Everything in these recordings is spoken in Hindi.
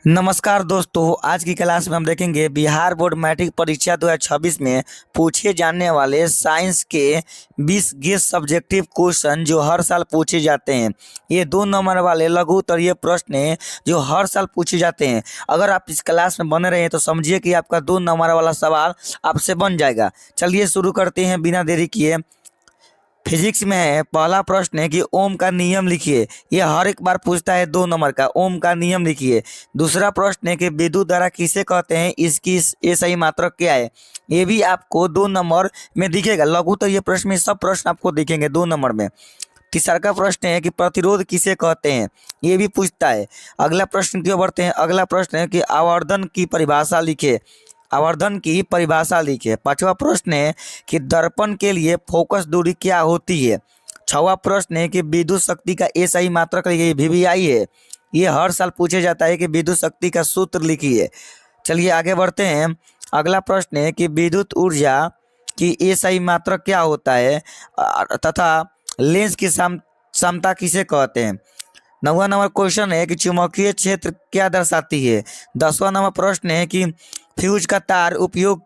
नमस्कार दोस्तों, आज की क्लास में हम देखेंगे बिहार बोर्ड मैट्रिक परीक्षा 2026 में पूछे जाने वाले साइंस के 20 गेस सब्जेक्टिव क्वेश्चन जो हर साल पूछे जाते हैं। ये 2 नंबर वाले लघु उत्तरीय प्रश्न हैं जो हर साल पूछे जाते हैं। अगर आप इस क्लास में बने रहे तो समझिए कि आपका 2 नंबर वाला सवाल आपसे बन जाएगा। चलिए शुरू करते हैं बिना देरी किए। फिजिक्स में है, पहला प्रश्न है कि ओम का नियम लिखिए। ये हर एक बार पूछता है 2 नंबर का, ओम का नियम लिखिए। दूसरा प्रश्न है कि विद्युत धारा किसे कहते हैं, इसकी ये सही मात्रक क्या है। ये भी आपको 2 नंबर में दिखेगा। लघु तो ये प्रश्न में सब प्रश्न आपको दिखेंगे 2 नंबर में। तीसरा का प्रश्न है कि प्रतिरोध किसे कहते हैं, ये भी पूछता है। अगला प्रश्न की ओर बढ़ते हैं। अगला प्रश्न है कि आवर्धन की परिभाषा लिखे। आवर्धन की परिभाषा लिखिए। पांचवा प्रश्न है कि दर्पण के लिए फोकस दूरी क्या होती है। छठवां प्रश्न है कि विद्युत शक्ति का SI मात्रक लिखिए, VVI है। ये हर साल पूछे जाता है कि विद्युत शक्ति का सूत्र लिखिए। चलिए आगे बढ़ते हैं। अगला प्रश्न है कि विद्युत ऊर्जा की SI मात्रक क्या होता है तथा लेंस की क्षमता किसे कहते हैं। 9वां नंबर क्वेश्चन है कि चुंबकीय क्षेत्र क्या दर्शाती है। 10वां नंबर प्रश्न है कि फ्यूज का तार उपयोग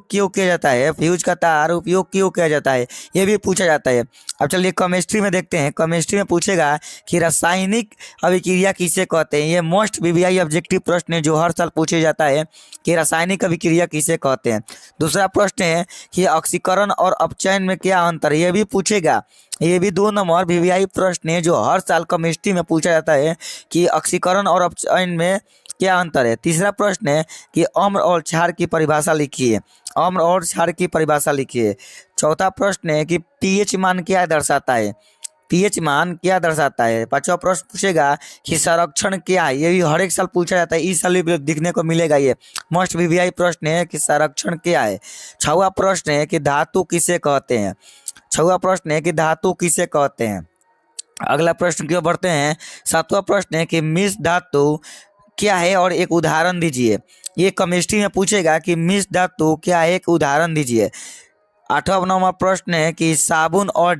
क्यों किया जाता है। फ्यूज का तार उपयोग क्यों किया जाता है, ये भी पूछा जाता है। अब चलिए केमिस्ट्री में देखते हैं। केमिस्ट्री में पूछेगा कि रासायनिक अभिक्रिया किसे कहते हैं। ये मोस्ट VVI ऑब्जेक्टिव प्रश्न है जो हर साल पूछे जाता है कि रासायनिक अभिक्रिया किसे कहते हैं। दूसरा प्रश्न है कि ऑक्सीकरण और अपचयन में क्या अंतर है, ये भी पूछेगा। ये भी 2 नंबर VVI प्रश्न है जो हर साल केमिस्ट्री में पूछा जाता है कि ऑक्सीकरण और अपचयन में क्या अंतर है। तीसरा प्रश्न है कि अम्ल और क्षार की परिभाषा लिखिए। अम्ल और क्षार की परिभाषा लिखिए। चौथा प्रश्न है कि pH मान क्या दर्शाता है। pH मान क्या दर्शाता है। पांचवा प्रश्न पूछेगा कि संरक्षण क्या है। ये भी हर एक साल पूछा जाता है, इस साल भी दिखने को मिलेगा। ये मोस्ट VVI प्रश्न है कि संरक्षण क्या है। छठवां प्रश्न है कि धातु किसे कहते हैं। छठवां प्रश्न है कि धातु किसे कहते हैं। अगला प्रश्न की ओर बढ़ते हैं। सातवां प्रश्न है कि मिश्र धातु क्या है और एक उदाहरण दीजिए। ये केमिस्ट्री में पूछेगा कि मिश्र धातु क्या है, एक उदाहरण दीजिए। 8वां नंबर प्रश्न है कि साबुन और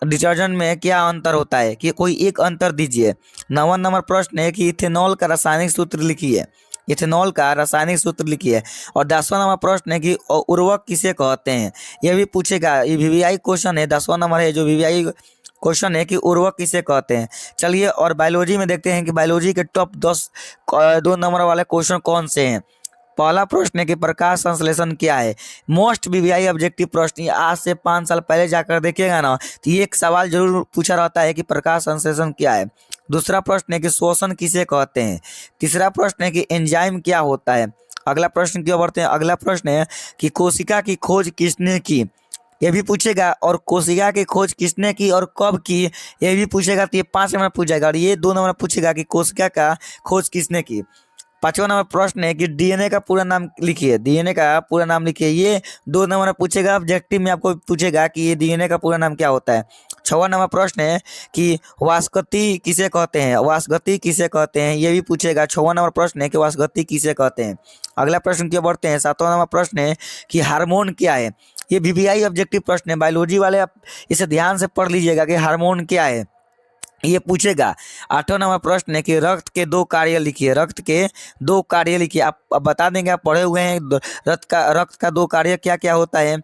डिटर्जेंट में क्या अंतर होता है, कि कोई एक अंतर दीजिए। 9वां नंबर प्रश्न है कि इथेनॉल का रासायनिक सूत्र लिखिए। इथेनॉल का रासायनिक सूत्र लिखिए। और 10वां नंबर प्रश्न है कि उर्वरक किसे कहते हैं, यह भी पूछेगा। ये VVI क्वेश्चन है, 10वां नंबर है जो VVI क्वेश्चन है कि उर्वरक किसे कहते हैं। चलिए और बायोलॉजी में देखते हैं कि बायोलॉजी के टॉप 10 2 नंबर वाले क्वेश्चन कौन से हैं। पहला प्रश्न है कि प्रकाश संश्लेषण क्या है। मोस्ट VVI ऑब्जेक्टिव प्रश्न, आज से 5 साल पहले जाकर देखिएगा ना तो ये एक सवाल जरूर पूछा रहता है कि प्रकाश संश्लेषण क्या है। दूसरा प्रश्न है कि शोषण किसे कहते हैं। तीसरा प्रश्न है कि एंजाइम क्या होता है। अगला प्रश्न की ओर बढ़ते हैं। अगला प्रश्न है कि कोशिका की खोज किसने की, ये भी पूछेगा। और कोशिका की खोज किसने की और कब की, ये भी पूछेगा। तो ये 5 नंबर पूछ जाएगा। और ये 2 नंबर पूछेगा कि कोशिका का खोज किसने की। 5वां नंबर प्रश्न है कि DNA का पूरा नाम लिखिए। DNA का पूरा नाम लिखिए। ये 2 नंबर पूछेगा। ऑब्जेक्टिव में आपको पूछेगा कि ये DNA का पूरा नाम क्या होता है। 6वां नंबर प्रश्न है कि वाष्पगति किसे कहते हैं। वाष्पगति किसे कहते हैं, ये भी पूछेगा। 6वां नंबर प्रश्न है कि वाष्पगति किसे कहते हैं। अगला प्रश्न की ओर बढ़ते हैं। 7वां नंबर प्रश्न है कि हार्मोन क्या है। ये VVI ऑब्जेक्टिव प्रश्न है, बायोलॉजी वाले आप इसे ध्यान से पढ़ लीजिएगा कि हार्मोन क्या है, ये पूछेगा। 8वां नंबर प्रश्न है कि रक्त के 2 कार्य लिखिए। रक्त के 2 कार्य लिखिए। आप बता देंगे, आप पढ़े हुए हैं। रक्त का 2 कार्य क्या क्या होता है।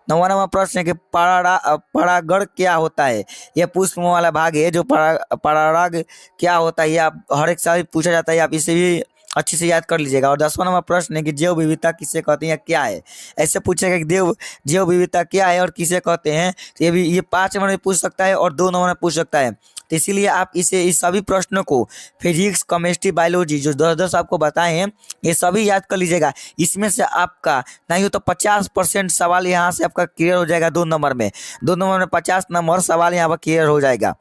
9वां नंबर प्रश्न है कि परागण क्या होता है। यह पुष्प वाला भाग है जो पराग क्या होता है। ये आप हर एक साल पूछा जाता है, आप इसे भी अच्छे से याद कर लीजिएगा। और 10वां नंबर प्रश्न है कि जैव विविधता किसे कहते हैं, क्या है। ऐसे पूछेगा कि जैव विविधता क्या है और किसे कहते हैं। ये 5 नंबर में पूछ सकता है और 2 नंबर में पूछ सकता है। तो इसीलिए आप इस सभी प्रश्नों को फिजिक्स, केमिस्ट्री, बायोलॉजी जो 10-10 आपको बताए हैं, ये सभी याद कर लीजिएगा। इसमें से आपका नहीं हो तो 50% सवाल यहाँ से आपका क्लियर हो जाएगा। 2 नंबर में 50 नंबर सवाल यहाँ पर क्लियर हो जाएगा।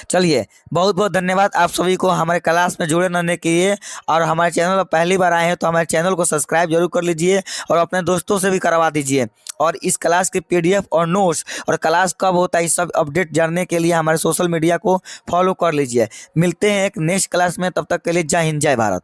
चलिए बहुत बहुत धन्यवाद आप सभी को हमारे क्लास में जुड़े रहने के लिए। और हमारे चैनल पर पहली बार आए हैं तो हमारे चैनल को सब्सक्राइब जरूर कर लीजिए और अपने दोस्तों से भी करवा दीजिए। और इस क्लास के PDF और नोट्स और क्लास कब होता है, इस सब अपडेट जानने के लिए हमारे सोशल मीडिया को फॉलो कर लीजिए। मिलते हैं एक नेक्स्ट क्लास में, तब तक के लिए जय हिंद, जय भारत।